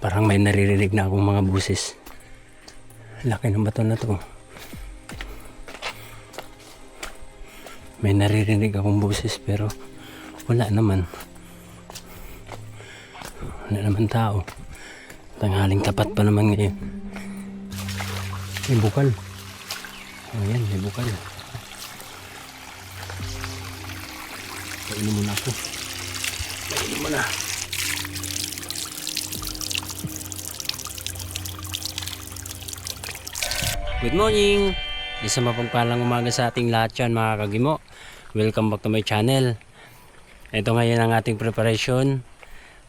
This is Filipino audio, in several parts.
Parang may naririnig na akong mga buses. Laki ng bato na to. May naririnig akong buses pero wala naman. Wala naman tao. Tanghaling tapat pa naman ngayon. May bukal. Ayan, may bukal. Painom muna ako. Painom muna. Good morning! Isang mapagpalang umaga sa ating lahat yan mga kagimo. Welcome back to my channel. Ito ngayon ang ating preparation.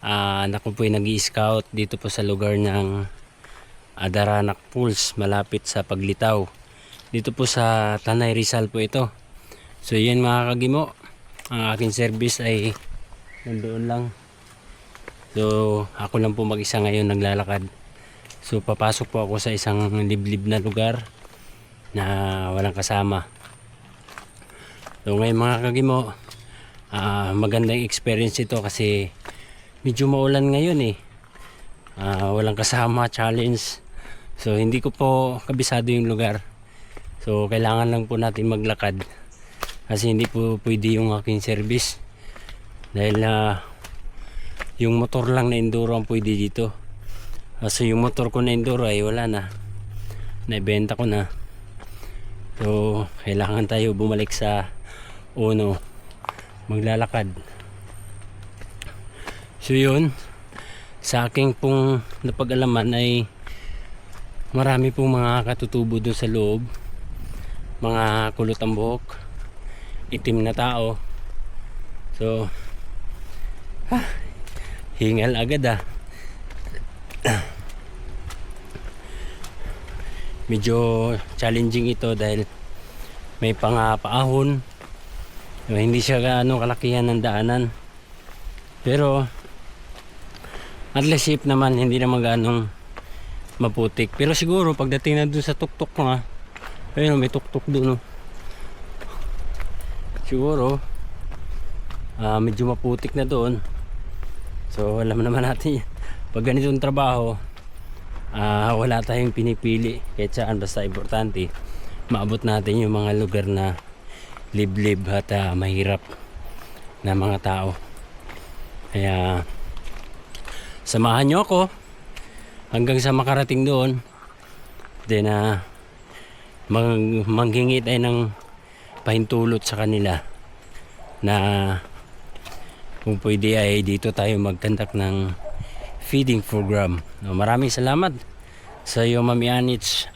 Ako po ay nag-i-scout dito po sa lugar ng Daranac Pools, malapit sa Paglitaw. Dito po sa Tanay Rizal po ito. So yan mga kagimo, ang aking service ay nandoon lang. So ako lang po mag-isa ngayon naglalakad. So papasok po ako sa isang liblib na lugar na walang kasama. So ngayon mga kagimo, magandang experience ito kasi medyo maulan ngayon eh. Walang kasama, challenge. So hindi ko po kabisado yung lugar. So kailangan lang po natin maglakad kasi hindi po pwede yung aking service dahil yung motor lang na enduro ang pwede dito. Kasi yung motor ko na enduro ay wala na, naibenta ko na. So kailangan tayo bumalik sa uno, maglalakad. So yun, sa aking pong napag-alaman ay marami pong mga katutubo doon sa loob, mga kulot ang buhok, itim na tao. So hingal agad medyo challenging ito dahil may paahon. Hindi siya gaano kalakihan ng daanan, pero at least safe naman, hindi naman ganong maputik. Pero siguro pagdating na dun sa tuktok nga, ayun may tuktok dun siguro medyo maputik na doon. So alam naman natin yan. Pag ganitong trabaho, wala tayong pinipili kahit saan, basta importante maabot natin yung mga lugar na liblib at mahirap na mga tao. Kaya samahan nyo ako hanggang sa makarating doon. Then manghingi tayo ng pahintulot sa kanila na kung pwede ay dito tayo mag-conduct ng feeding program. Maraming salamat sa iyo Mami Anich,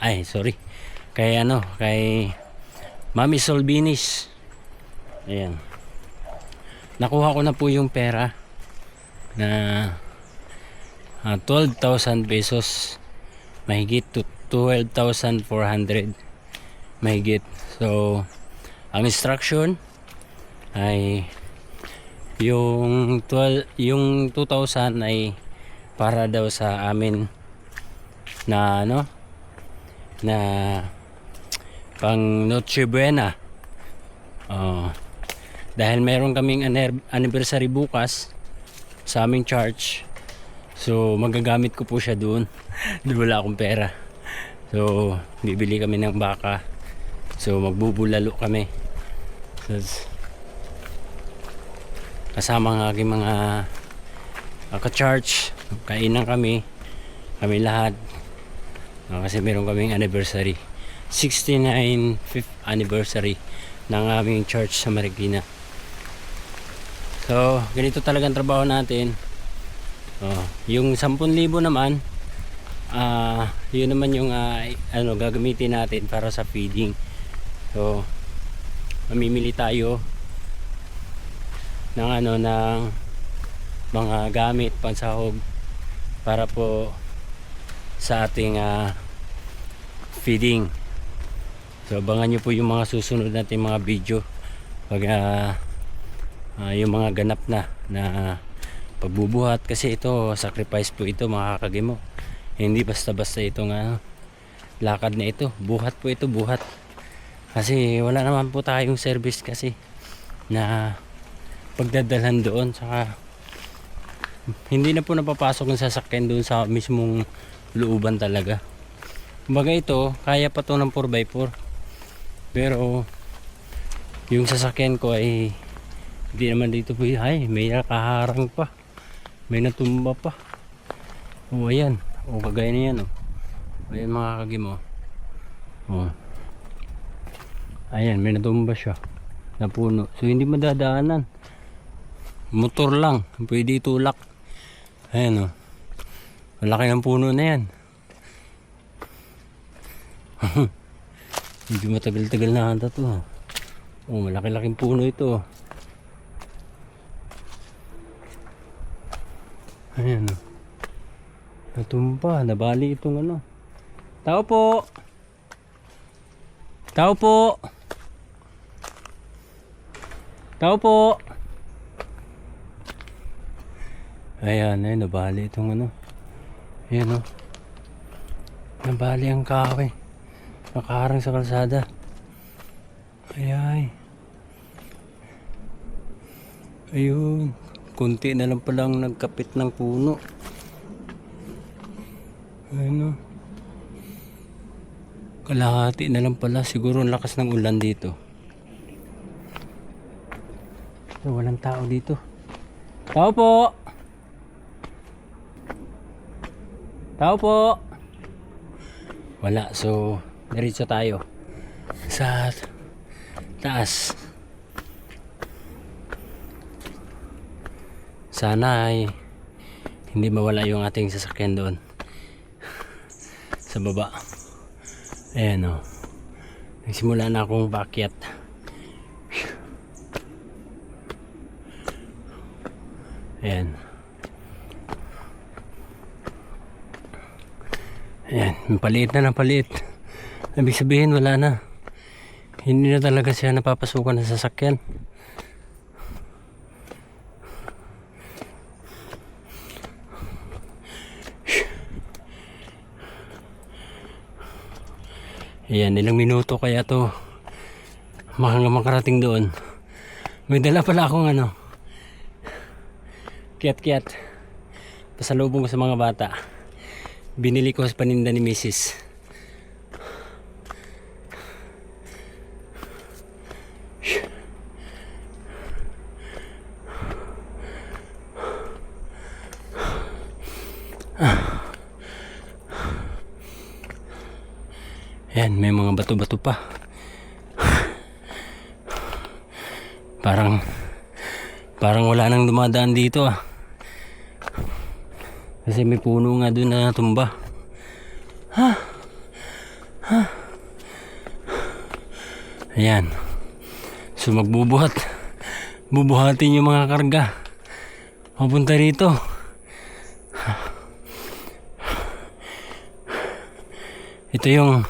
kay Mami Solbinis. Ayan, nakuha ko na po yung pera na 12,000 pesos, mahigit to 12,400 mahigit. So ang instruction ay yung 2,000 ay para daw sa amin na na pang Noche Buena. Dahil meron kaming anniversary bukas sa aming church, so magagamit ko po siya doon. Wala akong pera, so bibili kami ng baka, so magbubulalo kami. So, kasama ng aking mga ka-church, kainan kami lahat, kasi meron kaming anniversary, 69th anniversary ng aming church sa Marikina. So ganito talagang trabaho natin. Yung 10,000 naman, yun naman yung gagamitin natin para sa feeding. So mamimili tayo ng ng mga gamit pansahog para po sa ating feeding. So abangan nyo po yung mga susunod natin mga video pag yung mga ganap na pagbubuhat, kasi ito sacrifice po ito mga kagimo. Hindi basta basta itong lakad na ito, buhat po ito, buhat. Kasi wala naman po tayong service kasi na pagdadalhan doon, saka Hindi na po napapasok ng sasakyan doon sa mismong looban talaga. Kumbaga ito, kaya pa to ng 4x4. Pero yung sasakyan ko ay hindi naman dito po. Ay, may nakaharang pa. May natumba pa. O ayan. O kagaya na yan. Ayan mga kagimo. O. Ayan, may natumba siya. Na puno. So hindi madadaanan. Motor lang. Pwede itulak. Ayan o. Malaki ng puno na yan. Medyo matagal-tagal na ata to. Oh, malaki-laking puno ito. Ayan o. Natumba. Nabali itong ano. Tao po. Tao po. Tao po. Ayan, ay nabali itong ano. Ayan o. Nabali ang kahoy. Nakaharang sa kalsada. Ay. Ayun. Kunti na lang palang nagkapit ng puno. Ayun o. Kalahati na lang pala. Siguro ang lakas ng ulan dito. So, walang tao dito. Tao po! Tao po! Wala. So, diretso tayo sa taas. Sana ay hindi mawala yung ating sasakyan doon sa baba. Ayan o. Nagsimula na akong paakyat. Ayan. Ayan. Paliit na paliit. Ibig sabihin wala na. Hindi na talaga siya napapasukan ng sasakyan. Ayan, ilang minuto kaya to makarating doon. May dala pala akong ano, kiyat-kiyat. Pasalubong ko sa mga bata. Binili ko sa paninda ni Mrs. Ayan, may mga bato-bato pa. Parang wala nang dumadaan dito ah. Kasi may puno nga doon na tumba. Ayan. So bubuhatin yung mga karga papunta rito. Ito yung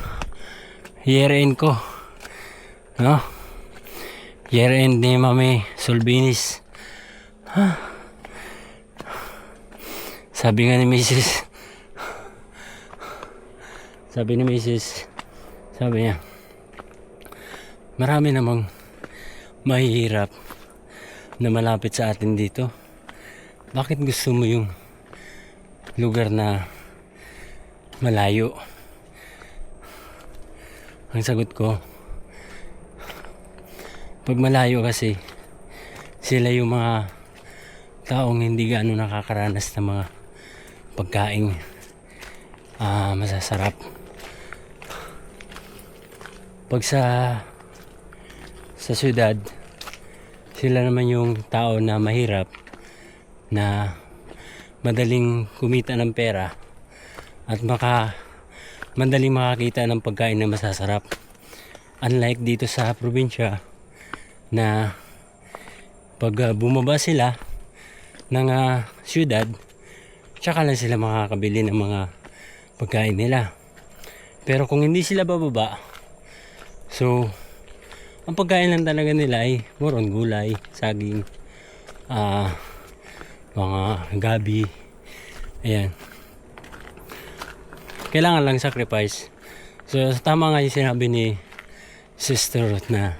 year end ko, no? Year end ni Mami Solbinis. Sabi nga ni Mrs. Sabi niya, marami namang mahihirap na malapit sa atin dito. Bakit gusto mo yung lugar na malayo? Ang sagot ko, pag malayo kasi, sila yung mga taong hindi gaano nakakaranas ng mga pagkaing masasarap. Pag sa syudad, sila naman yung tao na mahirap, na madaling kumita ng pera at madaling makakita ng pagkain na masasarap. Unlike dito sa probinsya na pag bumaba sila ng syudad, tsaka lang sila makakabili ng mga pagkain nila. Pero kung hindi sila bababa, so ang pagkain lang talaga nila ay more on gulay, saging, mga gabi. Ayan. Kailangan lang sacrifice. So tama nga yung sinabi ni Sister Ruth na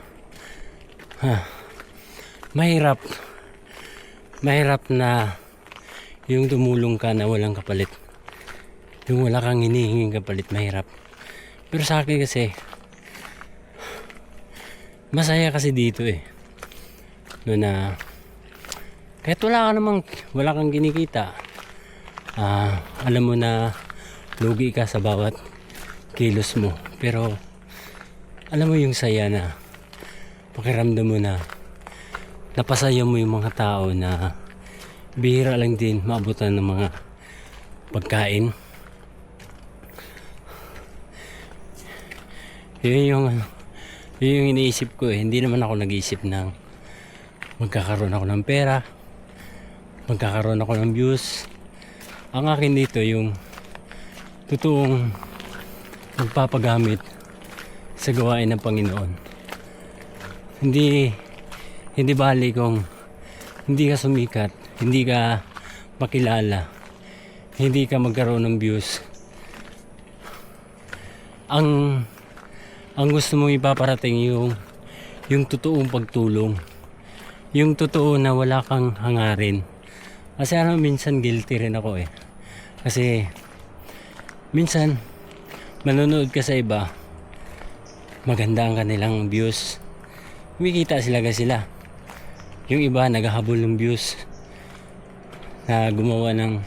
mahirap na yung tumulong ka na walang kapalit. Yung wala kang hinihinging kapalit, mahirap. Pero sa akin kasi, masaya kasi dito eh. No na, kahit wala kang kinikita, alam mo na lugi ka sa bawat kilos mo. Pero, alam mo yung saya na, pakiramdam mo na, napasaya mo yung mga tao na bihira lang din maabutan ng mga pagkain. Yun yung iniisip ko eh. Hindi naman ako nag-iisip ng magkakaroon ako ng pera, magkakaroon ako ng views. Ang akin dito yung totoong magpapagamit sa gawain ng Panginoon. Hindi bali kung hindi ka sumikat, hindi ka makilala, hindi ka magkaroon ng views. Ang gusto mong ipaparating yung totoong pagtulong. Yung totoo na wala kang hangarin. Kasi minsan guilty rin ako eh. Kasi minsan manonood ka sa iba, maganda ang kanilang views. Kumikita sila. Yung iba naghahabol ng views. Na gumawa ng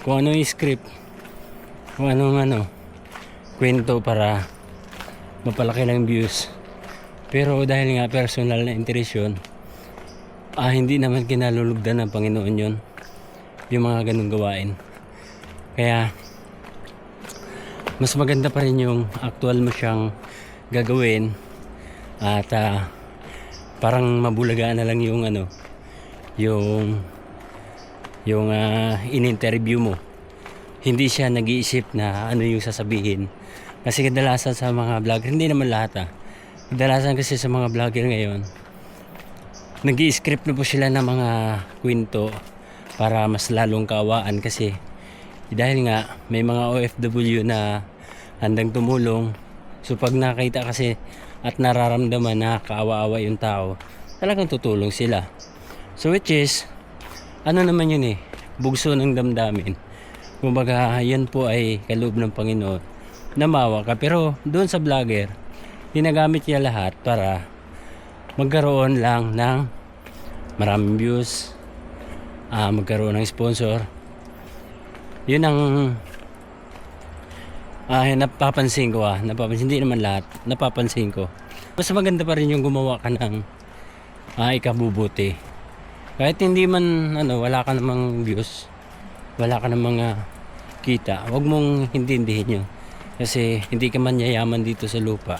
kung ano yung script, kung anong kwento para mapalaki lang views. Pero dahil nga personal na interest yun, hindi naman kinalulugdan ng Panginoon yun, yung mga ganung gawain. Kaya mas maganda pa rin yung actual mo siyang gagawin at parang mabulagaan na lang yung yung in-interview mo. Hindi siya nag-iisip na ano yung sasabihin. Kasi kadalasan sa mga vlogger, hindi naman lahat kadalasan kasi sa mga vlogger ngayon, nag-i-script na po sila ng mga kwento para mas lalong kaawaan. Kasi dahil nga may mga OFW na handang tumulong, so pag nakita kasi at nararamdaman na kaawa-awa yung tao, talagang tutulong sila. So which is naman yun bugso ng damdamin. Kumbaga yan po ay kaloob ng Panginoon na maawa ka. Pero doon sa vlogger, ginagamit niya lahat para magkaroon lang ng maraming views, magkaroon ng sponsor. Yun ang napapansin ko hindi naman lahat, napapansin ko. Mas maganda pa rin yung gumawa ka ng ikabubuti. Kahit hindi man wala ka namang views, wala ka namang kita, wag mong hindihin yun. Kasi hindi ka man yayaman dito sa lupa,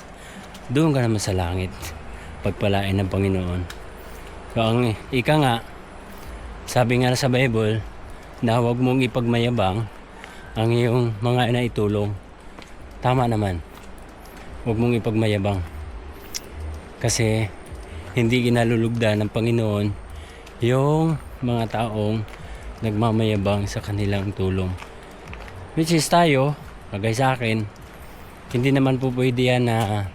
doon ka naman sa langit, pagpalain ng Panginoon. So ang ika nga, sabi nga sa Bible, na huwag mong ipagmayabang ang iyong mga naitulong. Tama naman, huwag mong ipagmayabang. Kasi hindi kinalulugdan ng Panginoon yung mga taong nagmamayabang sa kanilang tulong. Which is tayo, kagaya sa akin, hindi naman po pwede yan na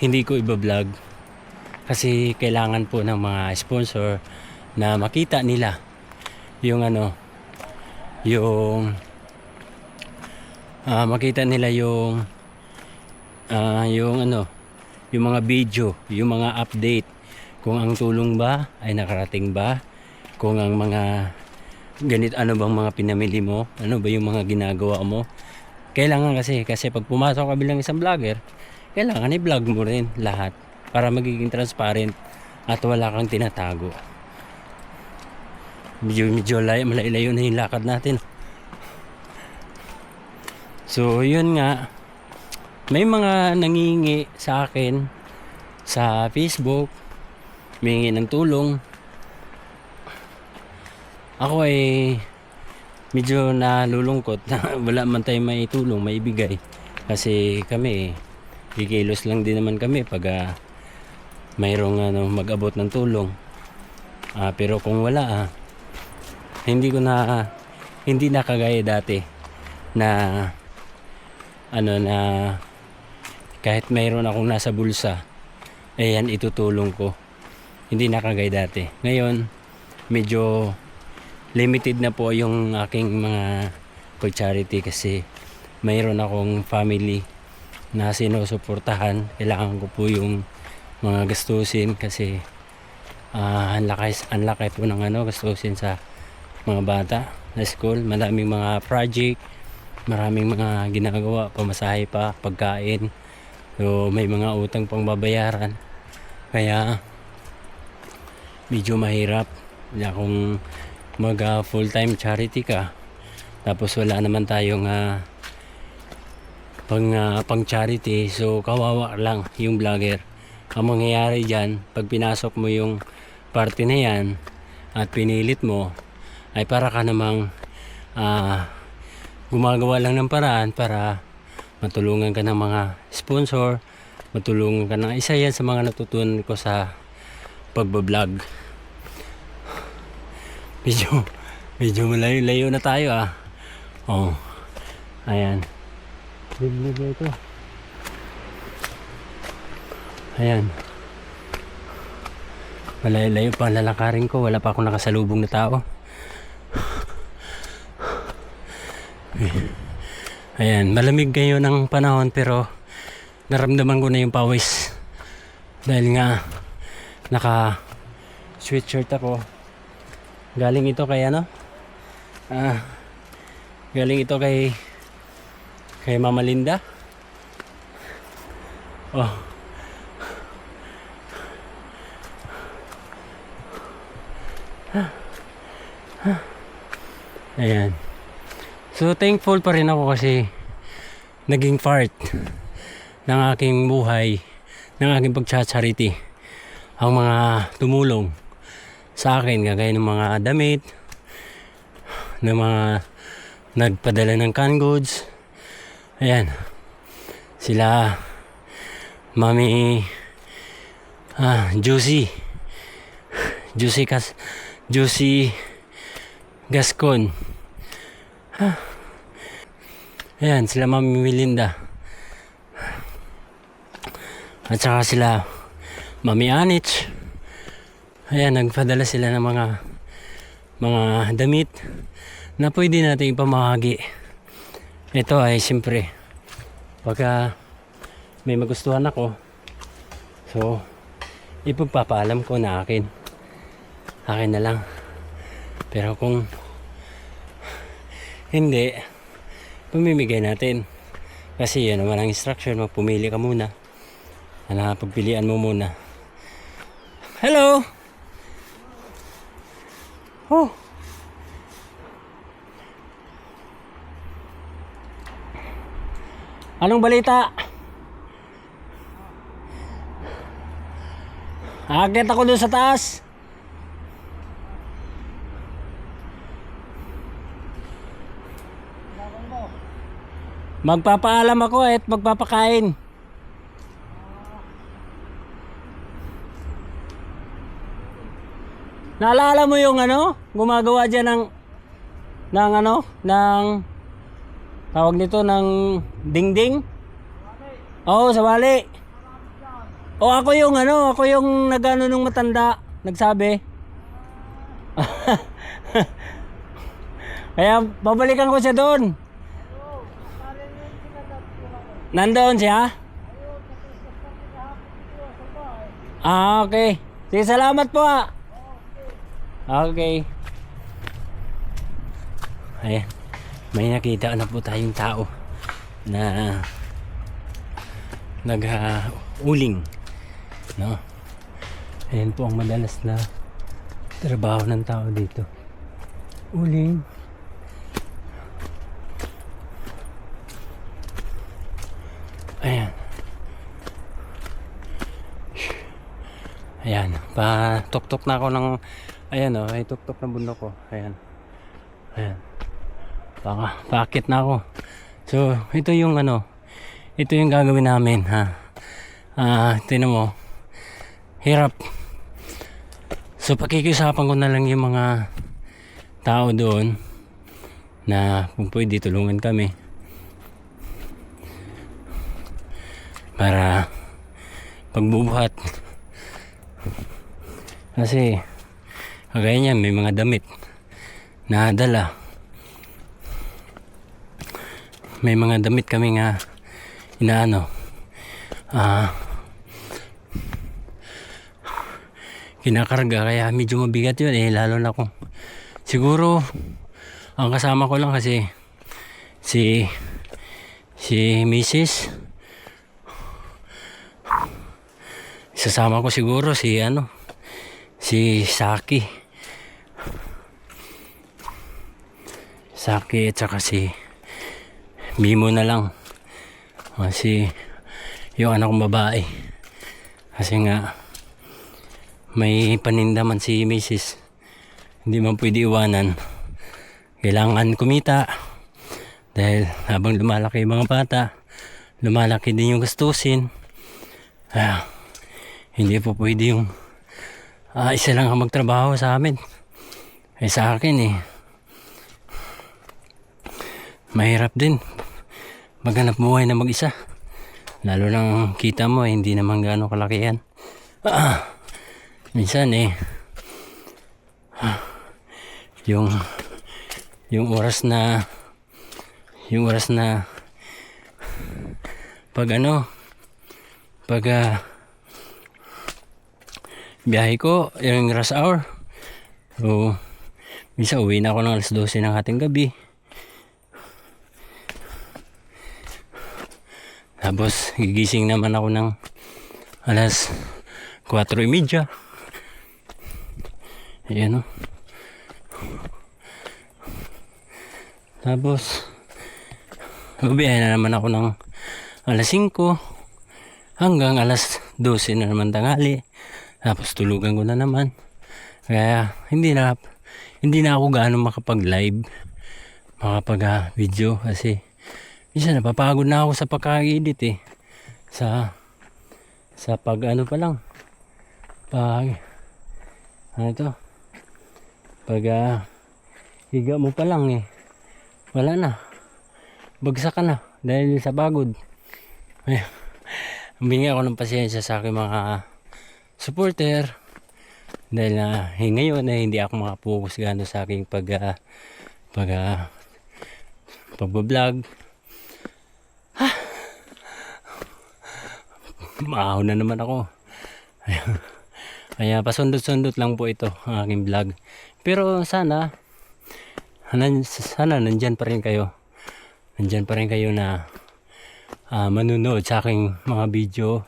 hindi ko iba-vlog. Kasi kailangan po ng mga sponsor na makita nila makita nila yung mga video, yung mga update, kung ang tulong ba ay nakarating ba, kung ang mga ano bang mga pinamili mo, ano ba yung mga ginagawa mo. Kailangan kasi pag pumasok ka bilang isang vlogger, kailangan i-vlog mo rin lahat para magiging transparent at wala kang tinatago. Medyo malayo na yung lakad natin. So yun nga, may mga nangingi sa akin sa Facebook, humingi ng tulong. Ako ay medyo nalulungkot na wala man tayong maitulong, maibigay. Kasi kami, kikilos lang din naman kami pag mayroong mag-abot ng tulong. Pero kung wala, hindi na kagaya dati na na kahit mayroon akong nasa bulsa, ayan, itutulong ko. hindi na kagaya dati. Ngayon, medyo limited na po yung aking mga pag-charity kasi mayroon akong family na sinusuportahan. Kailangan ko po yung mga gastusin kasi ang laki po ng gastusin sa mga bata na school. Maraming mga project, maraming mga ginagawa, pamasahe pa, pagkain. So may mga utang pang babayaran. Kaya medyo mahirap na kung mag full time charity ka tapos wala naman tayong pang charity, so kawawa lang yung vlogger. Ang mangyayari dyan, pag pinasok mo yung party na yan at pinilit mo, ay para ka namang gumagawa lang ng paraan para matulungan ka ng mga sponsor, matulungan ka ng isa yan sa mga natutunan ko sa pagbablog. Medyo malayo-layo na tayo oh, ayan, libre ito, ayan, malayo-layo pa lalakarin ko, wala pa akong nakasalubong na tao. Ayan, malamig ngayon ang panahon pero naramdaman ko na yung pawis dahil nga naka sweatshirt ako. Galing ito kay galing ito kay Mama Linda. Oh. Ayan. So thankful pa rin ako kasi naging part ng aking buhay, ng aking pagcha-charity ang mga tumulong sa akin, kagaya ng mga damit, ng mga nagpadala ng canned goods. Ayan, sila Mami Juicy Gascon. Ayan, sila Mami Melinda. At saka sila Mami Anich. Ayan, nagpadala sila ng mga damit na pwede natin ipamahagi. Ito ay siyempre pagka may magustuhan ako, so ipagpapaalam ko na akin na lang. Pero kung hindi, pamimigay natin kasi yun naman ang instruction, magpumili ka muna, pagpilian mo muna. Hello. Oh. Anong balita? Aakyat ako doon sa taas. Magpapaalam ako at magpapakain. Naalala mo yung gumagawa dyan ng tawag nito ng dingding? Oo, sa wali. O ako yung nagano nung matanda, nagsabi. Kaya babalikan ko siya doon. Nandoon siya? Okay. Sige, salamat po Okay. Ayan. May nakita na po tayong tao na nag-uling. No? Ayan po ang madalas na trabaho ng tao dito. Uling. Ayan. Ayan. Pa-tok-tok na ako ng ay tok-tok ng bundok ko. Ayan. Ayan. Paakit na ako. So, ito yung gagawin namin, tingnan mo. Hirap. So, pakikiusapan ko na lang yung mga tao doon na kung pwede tulungan kami para pagbubuhat Kasi kagaya niyan, may mga damit na dala. May mga damit kami nga inaano, kinakarga, kaya medyo mabigat yun lalo na kung siguro ang kasama ko lang kasi si Mrs. Sasama ko siguro si Saki at saka si Mimo na lang. Kasi yung anak kong babae, kasi nga may panindaman si Mrs. Hindi man pwede iwanan, kailangan kumita dahil habang lumalaki yung mga bata, lumalaki din yung gastusin. Hindi po pwede yung isa lang ang magtrabaho sa amin. Sa akin mahirap din maghanap buhay na mag-isa, lalo lang kita mo hindi naman gaano kalaki yan. Minsan yung oras na pag biyahe ko yung rush hour, so minsan uwi na ako ng alas 12 ng ating gabi. Tapos gigising naman ako ng alas 4:30. Ayan Tapos biyahe na naman ako ng alas 5 hanggang alas 12 na naman tanghali. Tapos tulugan ko na naman. Kaya hindi na ako gaano makapag-live, makapag-video kasi minsan napapagod na ako sa pagka-edit sa pag pa lang higa mo pa lang wala na, bagsak ka na dahil sa pagod. Humingi ako ng pasensya sa aking mga supporter dahil ngayon hindi ako makapokus gano'n sa aking pag-vlog. Maahon na naman ako. Kaya pasundot-sundot lang po ito ang aking vlog. Pero sana nandyan pa rin kayo. Nandyan pa rin kayo na manunood sa aking mga video,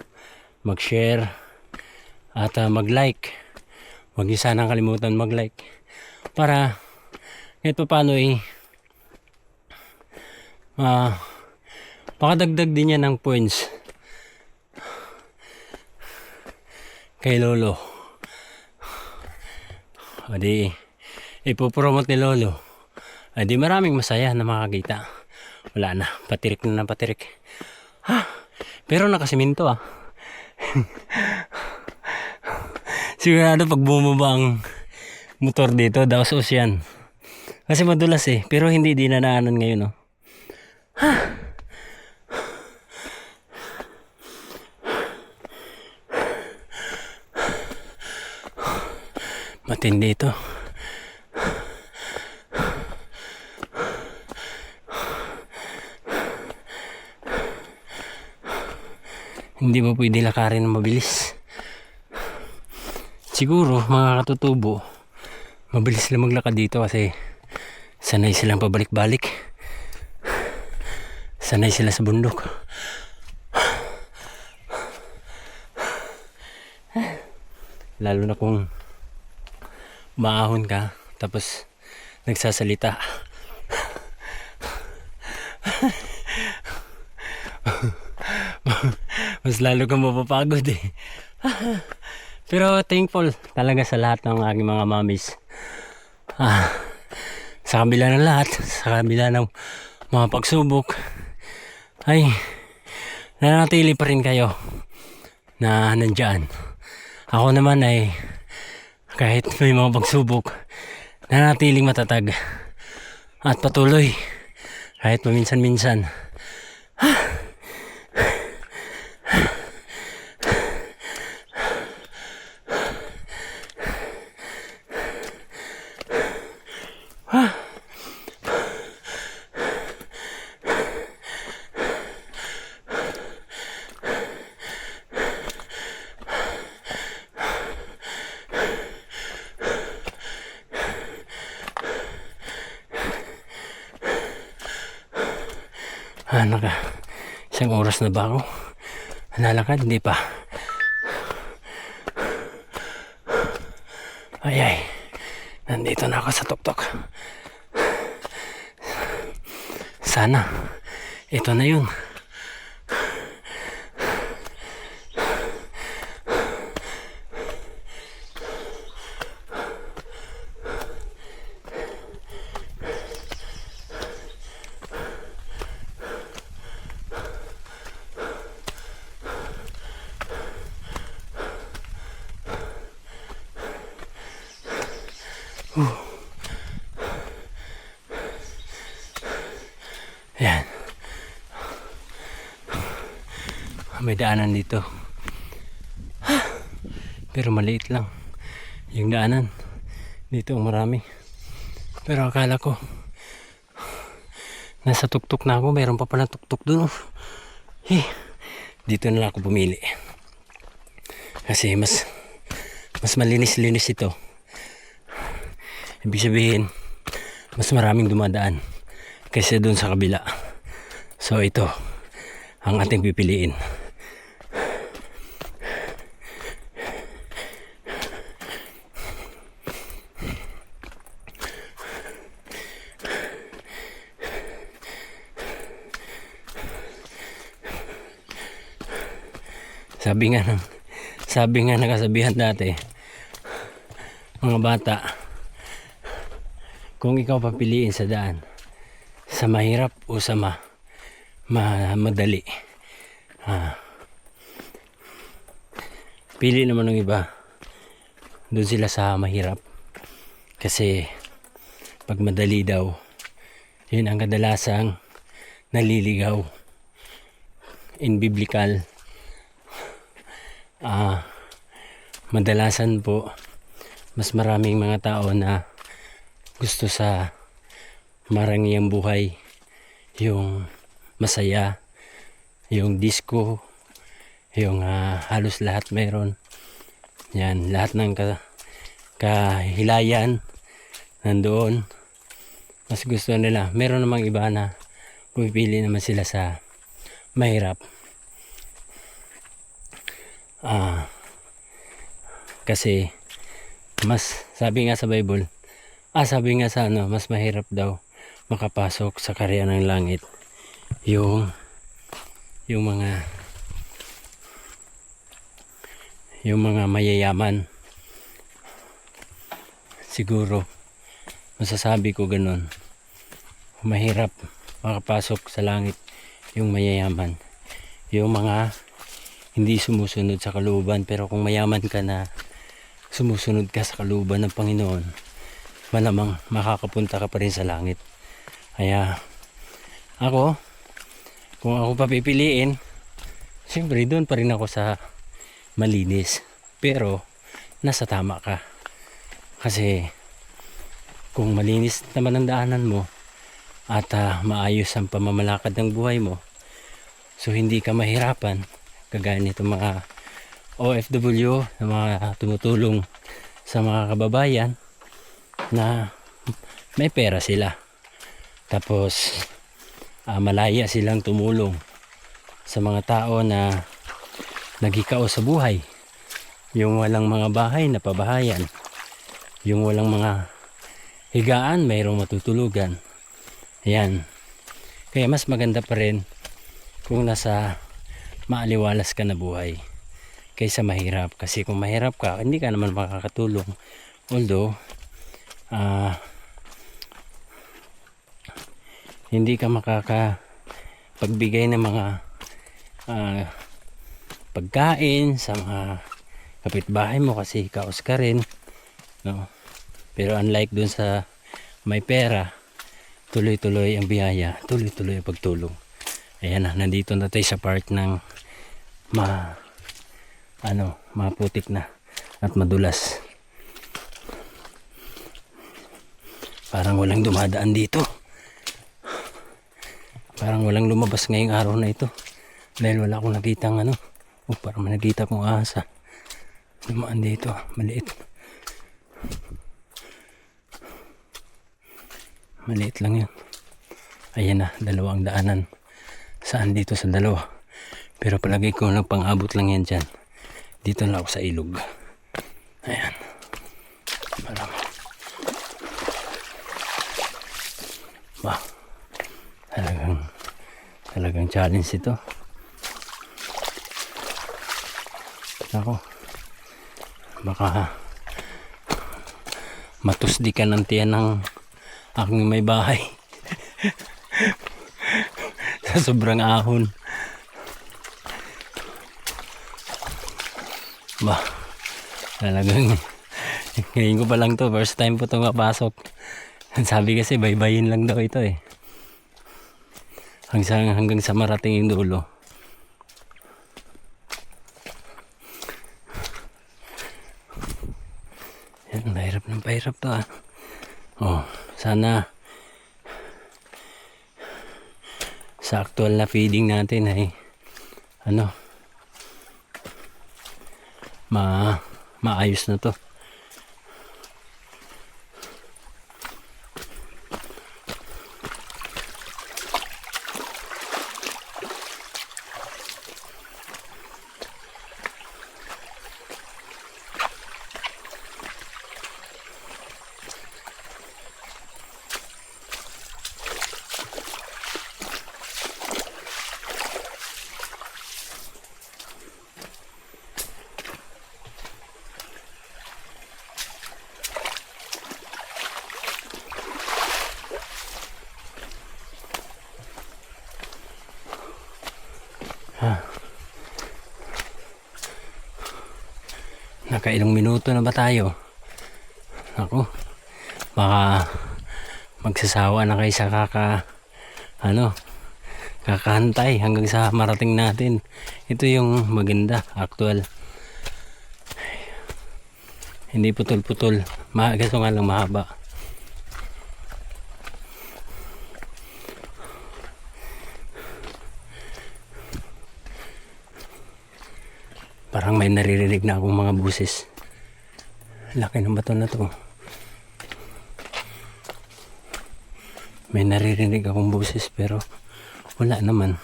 mag-share at mag-like. Huwag niyo sanang kalimutan mag-like para kahit pa paano pakadagdag din yan ng points kay Lolo. O di ipopromote ni Lolo. O di maraming masaya na makakita. Wala na, patirik na patirik. Pero nakasiminto Sigurado pag bumaba ang motor dito, daos yan. Kasi madulas pero hindi dinanaanan ngayon matindi ito. Hindi mo pwede lakarin ng mabilis. Siguro mga katutubo, mabilis lang maglakad dito kasi sanay silang pabalik-balik. Sanay sila sa bundok. Lalo na kung maahon ka tapos nagsasalita. Mas lalo kang mapapagod Pero thankful talaga sa lahat ng aking mga mommies. Sa kabila ng lahat, sa kabila ng mga pagsubok, ay nanatili pa rin kayo na nandyan. Ako naman ay kahit may mga pagsubok, nanatiling matatag at patuloy kahit paminsan-minsan. Naka isang oras na ba ako lalakad? Hindi pa. Ay, nandito na ako sa tuktok. Sana ito na yun. Ayan. May daanan dito. Pero maliit lang. Yung daanan. Dito marami. Pero akala ko nasa tuktok na ako. Mayroon pa pala tuktok dun. Dito na lang ako pumili. Kasi mas malinis-linis ito. Ibig sabihin, mas maraming dumadaan kaysa doon sa kabila. So ito ang ating pipiliin. Sabi nga ng kasabihan dati, mga bata, kung ikaw papiliin sa daan, sa mahirap o sa madali, pili naman ng iba. Doon sila sa mahirap. Kasi pag madali daw, yun ang kadalasang naliligaw. In biblical, madalasan po, mas maraming mga tao na gusto sa marangyang buhay, yung masaya, yung disco, yung halos lahat meron. Yan, lahat ng kahilayan nandoon. Mas gusto nila. Meron namang iba na pumipili naman sila sa mahirap. Kasi mas sabi nga sa Bible, sabi nga sa mas mahirap daw makapasok sa karya ng langit yung mga mayayaman. Siguro masasabi ko ganun, mahirap makapasok sa langit yung mayayaman, yung mga hindi sumusunod sa kalooban. Pero kung mayaman ka na sumusunod ka sa kalooban ng Panginoon, malamang makakapunta ka pa rin sa langit. Kaya kung ako papipiliin, siyempre doon pa rin ako sa malinis. Pero nasa tama ka. Kasi kung malinis naman ang daanan mo at maayos ang pamamalakad ng buhay mo, so hindi ka mahirapan, kagaya nito mga OFW na mga tumutulong sa mga kababayan na may pera sila, tapos malaya silang tumulong sa mga tao na naghikao sa buhay, yung walang mga bahay na pabahayan, yung walang mga higaan, mayroong matutulugan. Ayan. Kaya mas maganda pa rin kung nasa maaliwalas ka na buhay kaysa mahirap. Kasi kung mahirap ka, hindi ka naman makakatulong. Although hindi ka makakapagbigay ng mga pagkain sa mga kapitbahay mo kasi kaos ka rin, no? Pero unlike dun sa may pera, tuloy-tuloy ang biyaya, tuloy-tuloy ang pagtulong. Ayan na, nandito na tayo sa part ng maputik na at madulas. Parang walang dumadaan dito. Parang walang lumabas ngayong araw na ito. Dahil wala akong nakitang parang may nakita kong ahas. Dumaan dito, maliit. Maliit lang yan. Ayan na, dalawang daanan. Saan dito sa dalawa? Pero palagi ko pang-abot lang yan dyan. Dito na ako sa ilog. Ayan. Parang ba, talagang challenge ito. Ako, baka matusdikan ang tiyan ng aking may bahay. Sa sobrang ahon. Ba, talagang ngayon ko pa lang to, first time po itong mapasok. Sabi kasi baybayin lang daw ito eh, hanggang sa marating yung dulo. Yan, pahirap to ah. Oh, sana sa actual na feeding natin ay maayos na to. Nakailang minuto na ba tayo? Ako, baka magsasawa na kayo sa kakahantay hanggang sa marating natin. Ito yung maganda, actual. Hindi putol-putol. Gasto nga lang mahaba. Parang may naririnig na akong mga buses. Laki ng bato na to. May naririnig akong buses pero wala naman.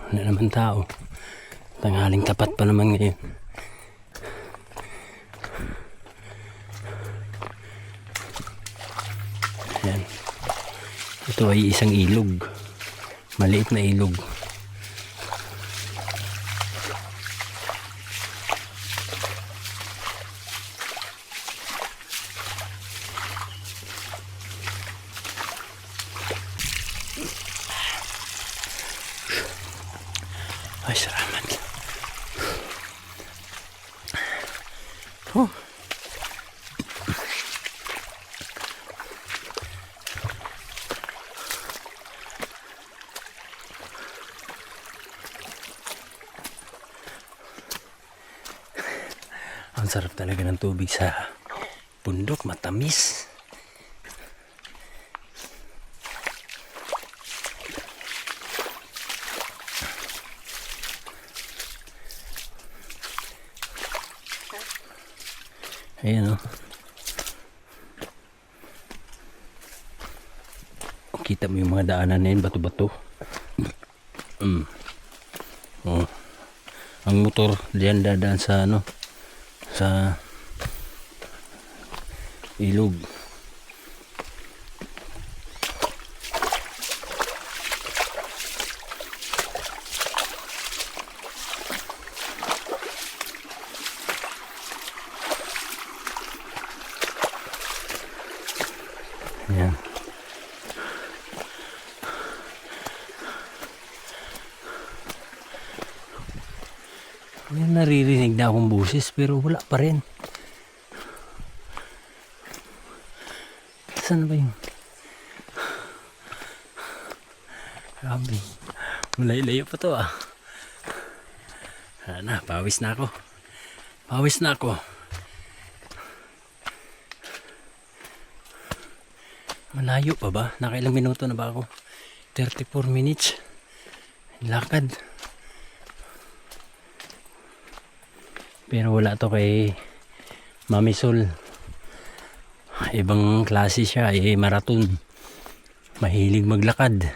Wala naman tao. Tanghaling tapat pa naman ngayon. Ayan. Ito ay isang ilog. Maliit na ilog. Ay, salamat. Oh. Ang sarap talaga ng tubig sa bundok, matamis. Ayan o. Kita mo yung mga daanan na yun, bato-bato. Oh. Ang motor diyan dadaan sa sa ilog. Ayan. May naririnig na akong buses pero wala pa rin. Saan ba yun? Grabe. Malay-layo pa to ah. Na, pawis na ako. Pawis na ako. Malayo pa ba? Nakailang minuto na ba ako? 34 minutes. Lakad. Pero wala to kay Mami Sol. Ibang klase siya, marathon. Mahilig maglakad.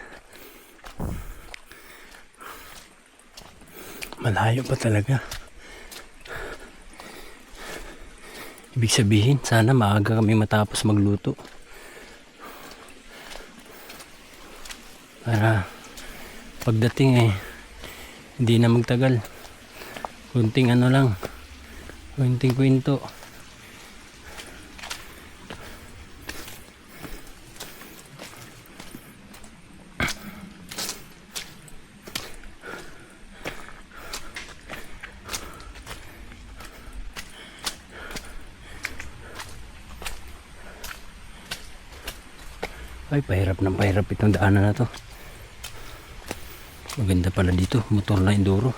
Malayo pa talaga. Ibig sabihin, sana maaga kami matapos magluto. Para pagdating hindi na magtagal. Kunting ano lang. Kunting kwento. Ay, pahirap ng pahirap itong daanan na to. Maganda pala dito, motor na enduro,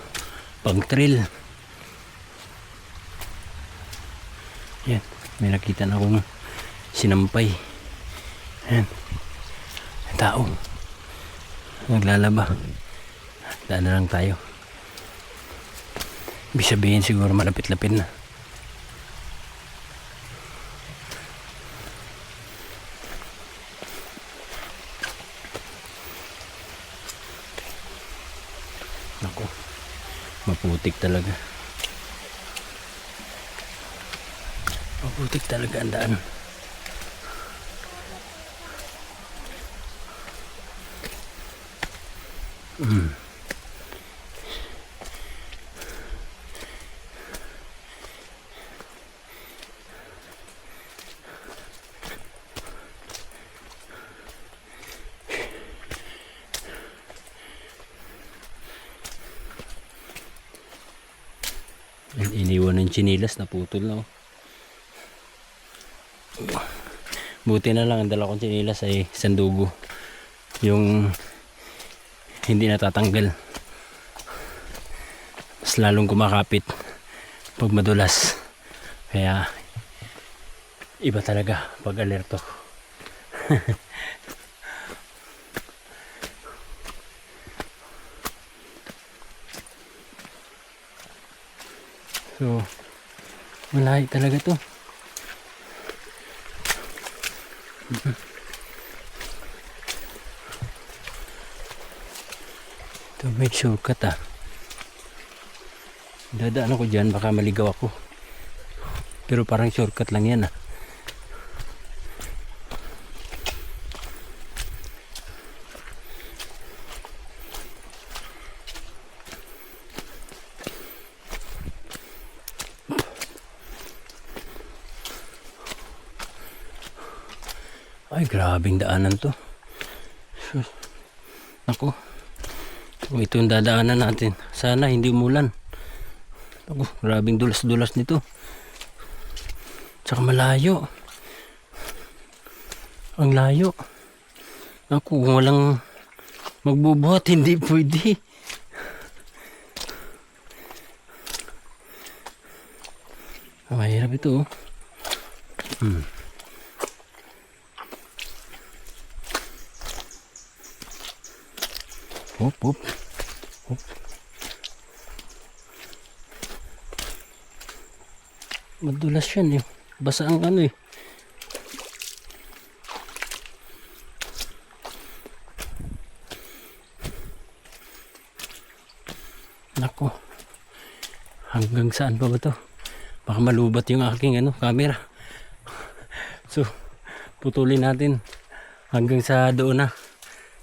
pang trail. Yan, may nakita na akong sinampay. Yan, tao naglalaba. Daan na lang tayo. Ibig sabihin siguro malapit-lapit na. Ako, maputik talaga. Maputik talaga ang daan. Iniwan ng chinilas, naputol na. Buti na lang ang dala kong chinilas ay sandugo, yung hindi natatanggal. Mas lalong kumakapit pag madulas. Kaya iba talaga pag alerto. So, malayo talaga to. To make shortcut Dadaan ako dyan, baka maligaw ako. Pero parang shortcut lang yan Ay, grabing daanan to. Ako, ito yung dadaanan natin. Sana hindi umulan. Ako, grabing dulas-dulas nito. Tsaka malayo. Ang layo. Ako, kung walang magbubuhat, hindi pwede. Mahirap ito. Hop, hop. Hop. Madulas yan Basa ang Nako. Hanggang saan pa ba to? Baka malubat yung aking camera. So, putulin natin hanggang sa doon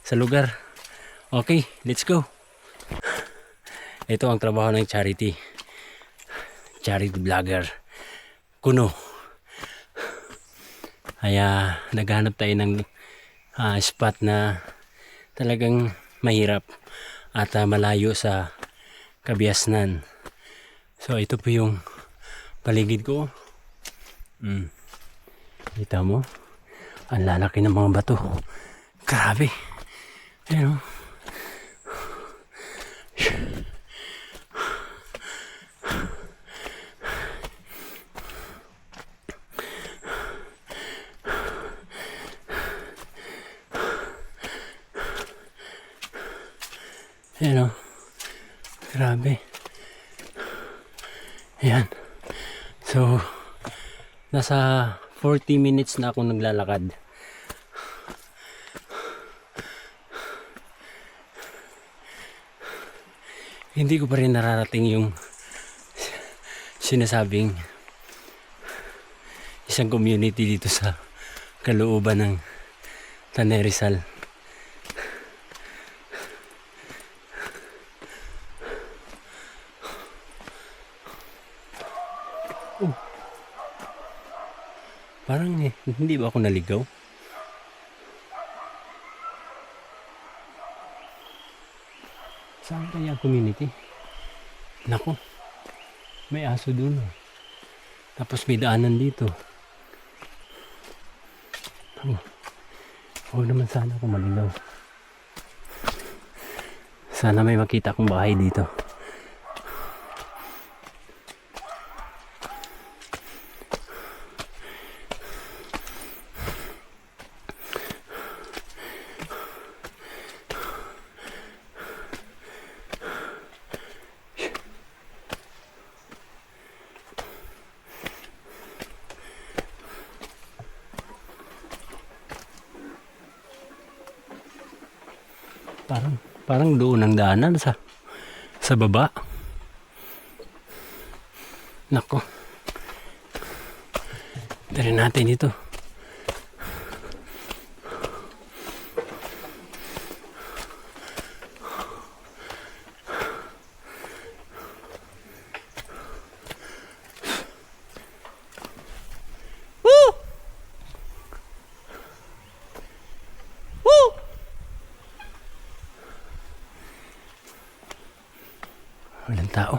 sa lugar. Okay, let's go. Ito ang trabaho ng charity vlogger Kuno. Kaya naghanap tayo ng spot na talagang mahirap at malayo sa kabiasnan. So ito po yung paligid ko. Kita mo? Ang lalaki ng mga bato. Grabe. Ayan Ayan grabe. Ayan. So, nasa 40 minutes na ako naglalakad. Hindi ko pa rin nararating yung sinasabing isang community dito sa kalooban ng Tanay Rizal. Oh. Parang hindi ba ako naligaw? Saan kaya community? Nako, may aso dun. Tapos may daanan dito. Oh, huwag naman sana ako maligaw. Sana may makita akong bahay dito. Parang doon ang daanan sa baba. Nako. Dari natin ito. Walang tao.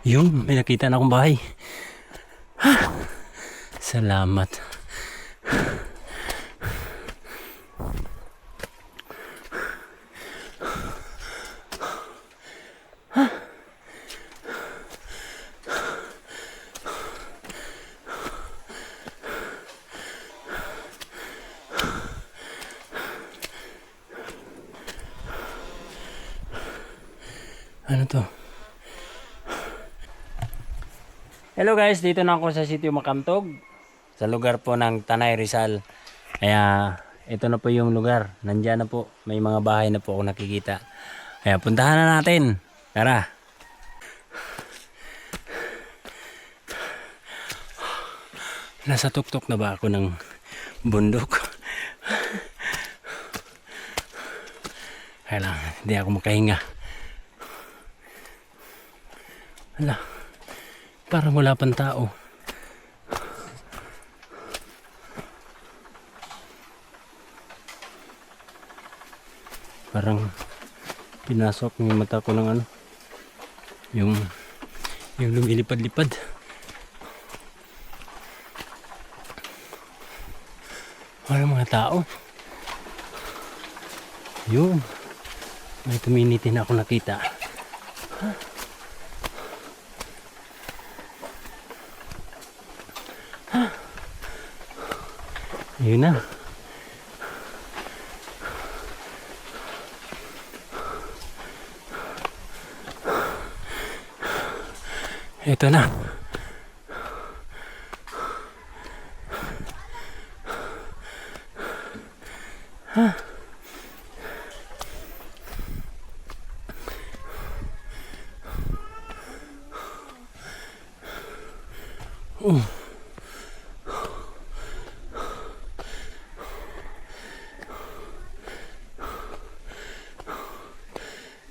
Yung may nakita na akong bahay. Salamat. Ano to? Hello guys, dito na ako sa sitio Makantog, sa lugar po ng Tanay Rizal. Kaya ito na po yung lugar, nandiyan na po, may mga bahay na po ako nakikita. Kaya puntahan na natin, tara. Nasa tuktok na ba ako ng bundok? Kaya lang, hindi ako makahinga. Hala. Parang wala pang tao. Parang pinasok ng mata ko ng ano. Yung lumilipad-lipad. Wala mga tao. Yun. May community na ako nakita. Ayun na. Ito na.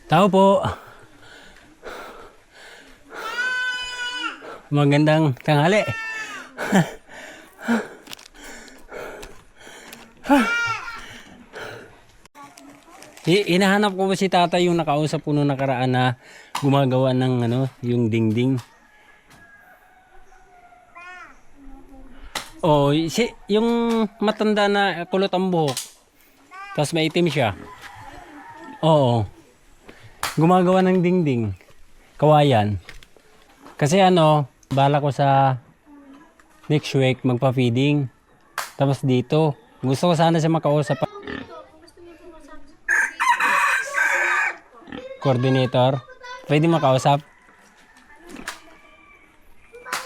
Tao po. Magandang tanghali. Hinahanap ko ba si tatay yung nakausap ko nung nakaraan na gumagawa ng ano, yung dingding. Oh, yung matanda na kulot ang buhok. Tapos maitim siya. Oo. Gumagawa ng dingding. Kawayan. Kasi ano, bala ko sa next week magpa-feeding. Tapos dito, gusto ko sana siya makausap. Coordinator, pwede makausap?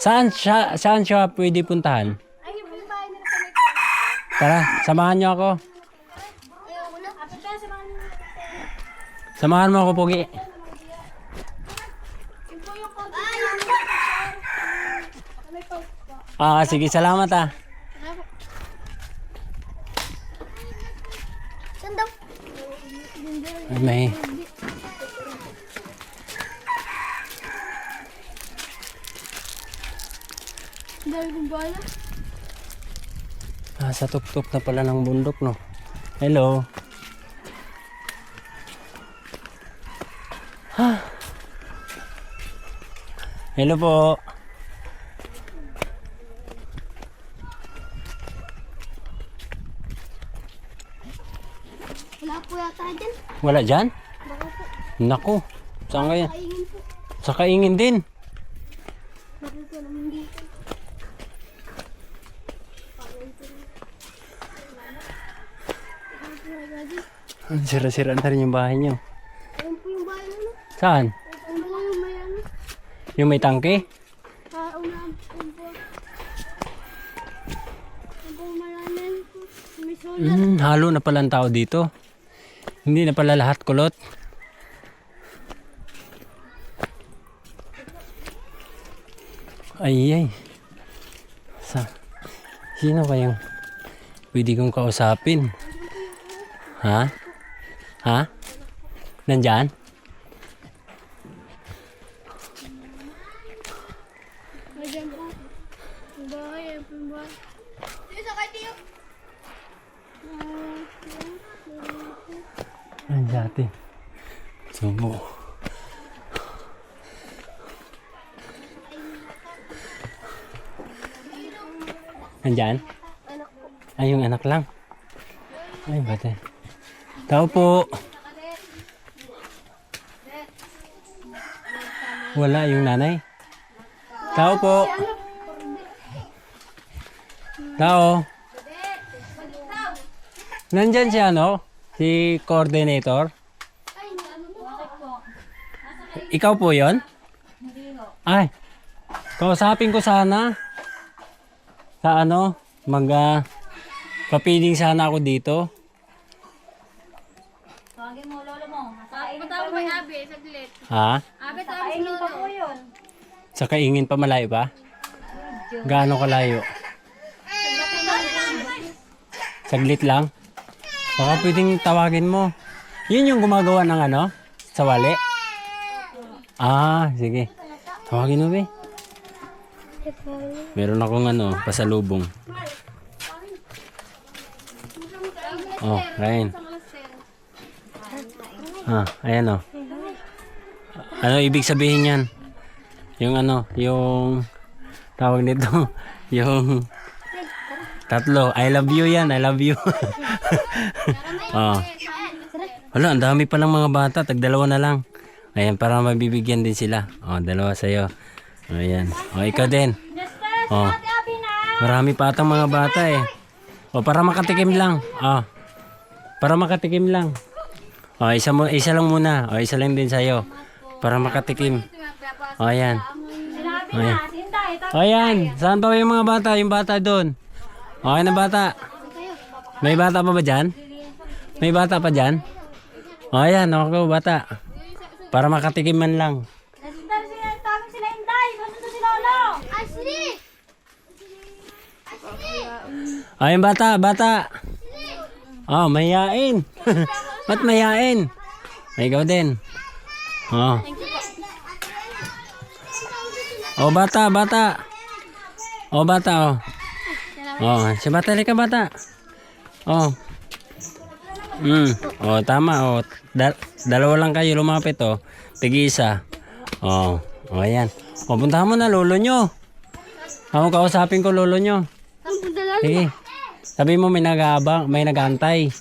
Saan siya pwede puntahan? Ay, yung bahay nila sa may... Tara, samahan niyo ako. Ayaw mo na. Kapit ka, samahan mo. Samahan mo ako, Pogi. Yung po yung konti. May pau. Sige, salamat ah. Saan daw? Ay, may... Dahil kong bala. Sa tuktok na pala ng bundok, no? Hello. Hello po. Wala po yata dyan. Wala dyan? Baka po. Naku. Saan kaya? Kaingin po. Sa kaingin din. Baka po naman dito. Ang sira-sira na rin yung bahay niyo. Ayun po yung bahay na. Saan? Ayun po yung may ano. Yung may tangke? Unahan po. Ayun po. Ayun po malalim po. May solar. Halo na pala ang tao dito. Hindi na pala lahat kulot. Ay. Sino kayang pwede kong kausapin? Ha? Nandyan? Ayan po. Yung bahay. Ayun po yung bahay. Dito sa katiyo. Ay, dati. Sumo. Nandyan? Ay, yung anak lang. Ay, bate. Tao po. Wala yung nanay. Tao po. Tao. Nandyan si ano? Si coordinator? Ikaw po yon? Ay, kausapin ko sana. Sa ano? Papiling sana ako dito. Tawagin mo, lolo mo. Kainin Patawag mo yung abi, saglit. Ha? Abi, tawag si pa Lolo. po yun. Sa kaingin pa malayo pa? Gaano kalayo? Saglit lang? Baka pwedeng tawagin mo. Yun yung gumagawa ng ano? Sa wali? Sige. Tawagin mo, be. Meron akong ano, pasalubong. Oh, Ryan. Ayan oh. Ano ibig sabihin yan? Yung ano, yung tawag nito, yung tatlo. I love you yan, I love you. Wala, ang dami palang mga bata, tag-dalawa na lang. Ayan, para mabibigyan din sila. Dalawa sa'yo. Ayan. Ikaw din. Marami pa atang mga bata eh. Para makatikim lang. Para makatikim lang. Isa lang muna. Isa lang din sa'yo. Para makatikim. Ayan. Sinabi na, Sinday. Ayan. Saan pa yung mga bata? Yung bata doon. Okay na bata. May bata pa ba dyan? May bata pa dyan? Ayan. Okay, bata. Para makatikim man lang. Nasindar sila Inday. Nasundo si Lolo. Ay, sili! Ayun bata. Mayain. Ba't mayain? Ikaw din. Bata. Si bata, lika bata. Tama. Dalawa lang kayo lumapit Tig-isa. Ayan. Puntahan mo na lolo nyo. Ako kausapin ko lolo nyo. Ang pundalan. Sige. Sabi mo may nag-aabang, may nag-aantay.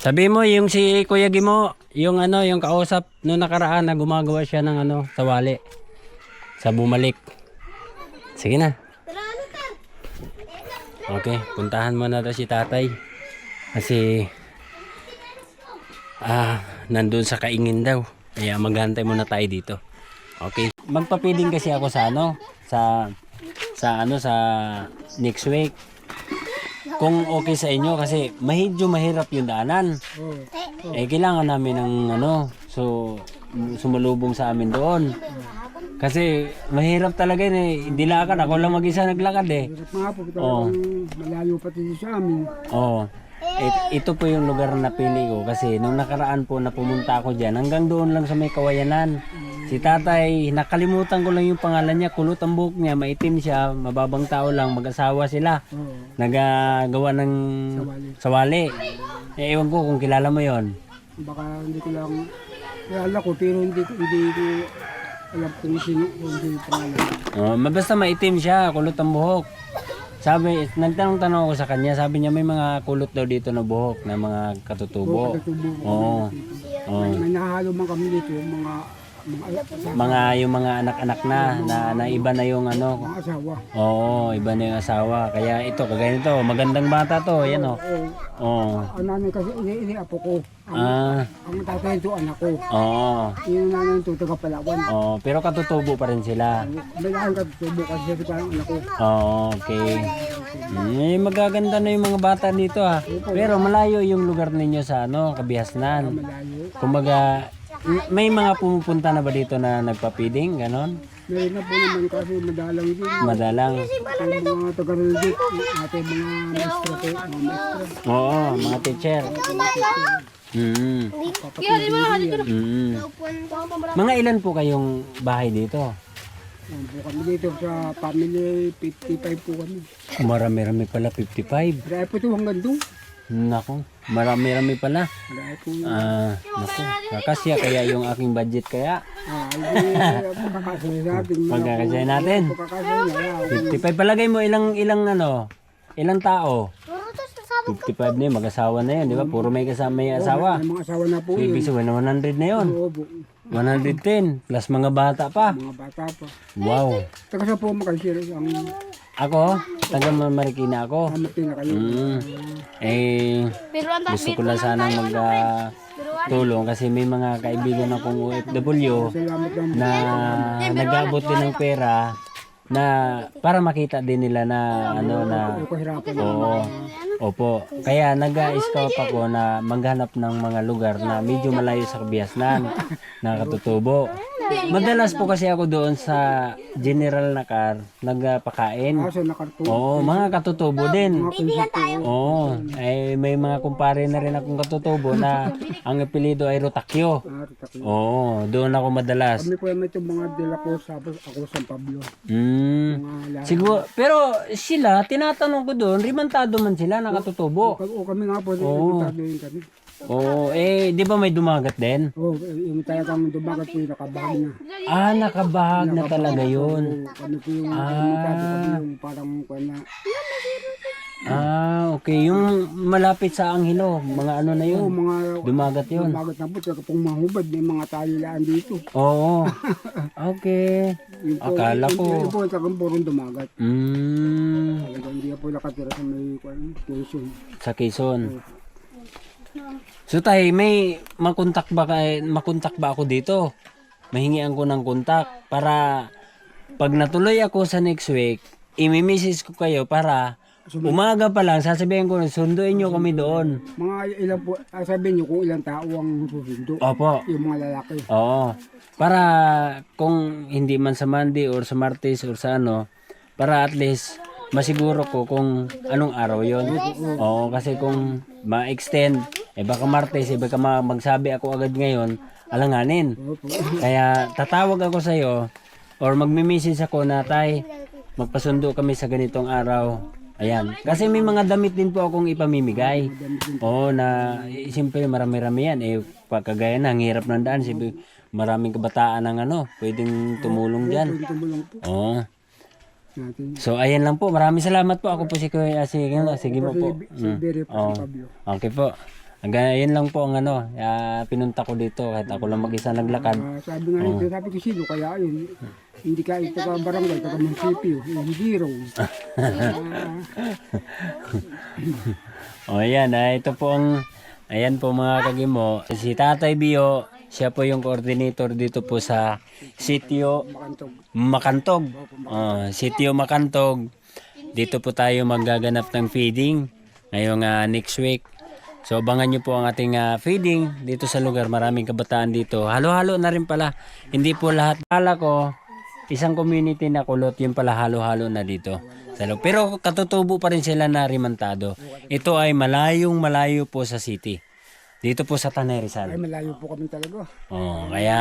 Sabi mo yung si Kuya Gimo, yung ano, yung kausap no nakaraan na gumagawa siya ng ano, sa wali. Sa bumalik. Sige na. Tara, ano tar? Okay, puntahan mo na to si tatay. Kasi nandun sa kaingin daw. Kaya maghantay muna tayo dito. Okay. Magpapiling kasi ako sa ano, sa next week. Kung okay sa inyo kasi medyo mahirap yung daanan. Eh kailangan namin ng ano, so sumalubong sa amin doon. Kasi mahirap talaga yun eh. Hindi lakad. Ako lang mag-isa naglakad eh. Hirap nga po, talagang malayo pati sa amin. Oo. Ito po yung lugar na napili ko kasi nung nakaraan po na pumunta ako dyan, hanggang doon lang sa may Kawayanan. Si tatay, nakalimutan ko lang yung pangalan niya, kulot ang buhok niya, maitim siya, mababang tao lang, mag-asawa sila. Nagagawa ng sawali. Ewan ko kung kilala mo yon. Baka hindi ko lang kilala ko, pero hindi ko alam kung sino yung pangalan. Basta maitim siya, kulot ang buhok. Sabi, nagtanong-tanong ako sa kanya, sabi niya may mga kulot daw dito na buhok, na mga katutubo. Oo. May nahalo man kami dito, yung Yung mga anak-anak na iba na yung ano. mga asawa. Oo, iba na yung asawa. Kaya ito, kagaya nito, magandang bata to, yan o. Oo. Ang nanay kasi ini apo ko. Ang tatay ito anak ko. Oo. Yung nanay ito taga Palawan. Oo, pero katutubo pa rin sila. May laking katutubo kasi siya parang anak ko. Oo, okay. Magaganda na yung mga bata dito ha. Pero malayo yung lugar ninyo sa ano, Kabihasnan. Malayo. Kumbaga, may mga pumupunta na ba dito na nagpa-feeding, ganon? Meron na po naman kasi madalang din. Madalang. Yung mga taga-relit, ating mga maestro po, mga maestro. Oo, mga teacher. Kaya di mo na dito na. Mga ilan po kayong bahay dito? Yan po kami dito sa family, 55 po kami. Marami-rami pala, 55. Kaya po ito hanggang doon. Nako, marami-rami pala. Kaya po, Nako, kakasya kaya yung aking budget kaya. makakasaya natin. Magkakasya natin. Makakasaya na. 55 palagay mo ilang ilang tao? 55 na yun, mag-asawa na yun, di ba? Puro may kasama may asawa. May mga asawa na po So, ibig sabihin na 100 na yun. Oo po. 110 plus mga bata pa. Mga bata pa. Wow. Taga sa po makasira ang Ako, taga Marikina ako. amatin na kayo. Pero ang Gusto ko lang sana tulong kasi may mga kaibigan akong OFW Salamat lang. na nag-abot din ng pera na para makita din nila na ano na Kahirapan. oo. Opo. Kaya nag-scout ako na maghanap ng mga lugar na medyo malayo sa Kabihasnan na katutubo. Madalas po kasi ako doon sa General Nakar nagpakain. Kaso nakarto. Oo, mga katutubo din. Oo, ay may mga kumpare na rin akong katutubo na ang apelyido ay Rotakyo. Oo, doon ako madalas. Kami po may itong mga dela ko sa ako San Pablo. Mga Siguro, pero sila, tinatanong ko doon, rimantado man sila nakatutubo. O kami nga po, limitado yun kami. Oo, di ba may dumagat din? Oo, yung talagang dumagat po yung nakabahag na. Nakabahag na talaga yun. Kami po yung limitado kami yung parang na. Okay. Yung malapit sa Anghelo, mga ano na Oo, yun. mga Dumagat yun. dumagat na po, talaga pong mahubad, may mga talilaan dito. Oo. Okay. Yun po, Akala ko. Yun po, talagang purong dumagat. Talagang hindi po nakatira sa may Quezon. Sa Quezon. So tayo, may makontak ba ako dito? Mahingian ko ng kontak para pag natuloy ako sa next week, imi-message ko kayo para umaga pa lang sasabihin ko sunduin nyo kami doon. Mga ilang po, sabihin nyo kung ilang tao ang susundo. Opo. Yung mga lalaki. Oo. Para kung hindi man sa Monday or sa Martes or sa ano, para at least masiguro ko kung anong araw yon. Oo, kasi kung ma-extend, baka Martes, baka magsabi ako agad ngayon, alanganin. Kaya tatawag ako sa'yo or magme-message ako na tay, magpasundo kami sa ganitong araw. Ayan. Kasi may mga damit din po akong ipamimigay. Oo, na siyempre marami-rami yan. Pagkagaya na, ang hirap ng daan. Maraming kabataan ng ano, pwedeng tumulong dyan. Tumulong po Oo. natin. So, ayan lang po. Maraming salamat po. Ako po si Kuya. Sige mo po. Si Bere po, Oo. si Pablo. Okay po. Yan lang po ang pinunta ko dito kahit ako lang mag-isa naglakad. Sabi nga nito, sabi ko sino kaya yun. Hindi ka ito ka barangay, taga munisipyo. Hindi raw. O yan, ito po ayan po mga kagimo. Si Tatay Bio, siya po yung coordinator dito po sa Sitio Makantog. Sitio Makantog. Dito po tayo magaganap ng feeding ngayong next week. So abangan nyo po ang ating feeding dito sa lugar. Maraming kabataan dito. Halo-halo na rin pala. Hindi po lahat. Kala ko, isang community na kulot, yung pala halo-halo na dito. Pero katutubo pa rin sila na rimantado. Ito ay malayo po sa city. Dito po sa Tanay Rizal. Ay, malayo po kami talaga. Kaya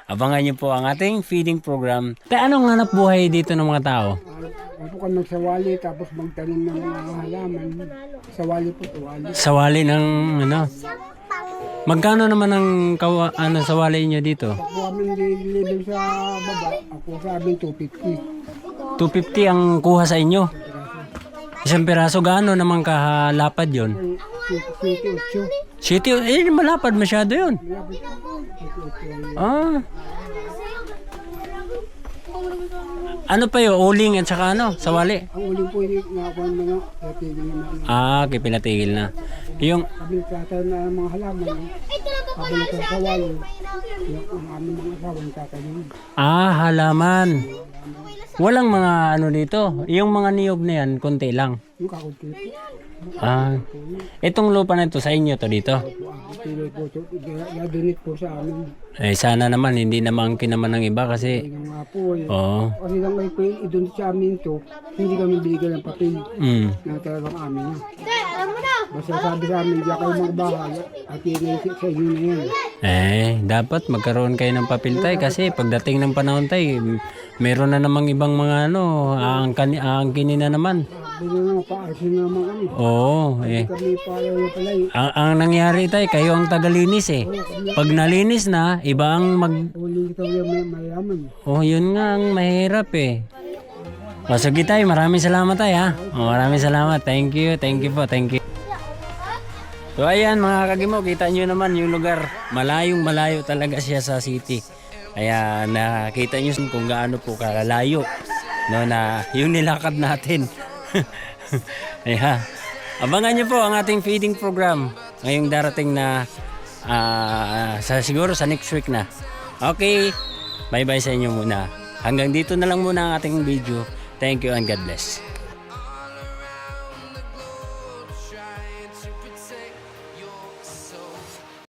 abangan nyo po ang ating feeding program. Anong hanap buhay dito ng mga tao? Ako kami magsawali, tapos magtanim ng mga halaman. Sawali po, sawali. Sawali ng Magkano naman ang sawali nyo dito? Ako kami nililibig sa baba, ako sa amin 250. 250 ang kuha sa inyo. Isang piraso, gaano naman kahalapad yon? City 8. City, malapad masyado yun. Ano pa yun? Uling at saka sawali? Ang uling po yung nakakuha mga tigil na. Pinatigil na. Yung Kami nagtatayo na ng mga halaman. Kami nagsasawali. Yung aming mga asawa nagtatayo. halaman. Walang mga dito. Yung mga niyog na yan, konti lang. Yung kakunti po. Itong lupa na ito, sa inyo to dito? Tuloy po ito. Yadunit po sa amin. Sana naman, hindi naman kinaman ng iba kasi. Yung nga po. Oo. Kasi lang kayo po idunit sa amin ito. Hindi kami binigyan ng papel. Na talagang amin na. Alam mo na. Basta sabi sa amin, diya kayo magbahala. At yun sa inyo na yan. Dapat magkaroon kayo ng papel tay kasi pagdating ng panahon tay, meron na namang ibang mga aangkinin na naman. Hindi na mapaasin na naman kami. Oo, Kami pala yun. ang nangyari tay, kayo ang tagalinis Pag nalinis na, iba ang Huli kita yung mayaman. yun nga ang mahirap sige tay, maraming salamat tay maraming salamat. Thank you po, thank you. So ayan mga kagimo, kita nyo naman yung lugar. Malayo talaga siya sa city. Kaya nakita nyo kung gaano po kalayo na yung nilakad natin. Abangan nyo po ang ating feeding program ngayong darating na siguro sa next week na. Okay, bye bye sa inyo muna. Hanggang dito na lang muna ang ating video. Thank you and God bless.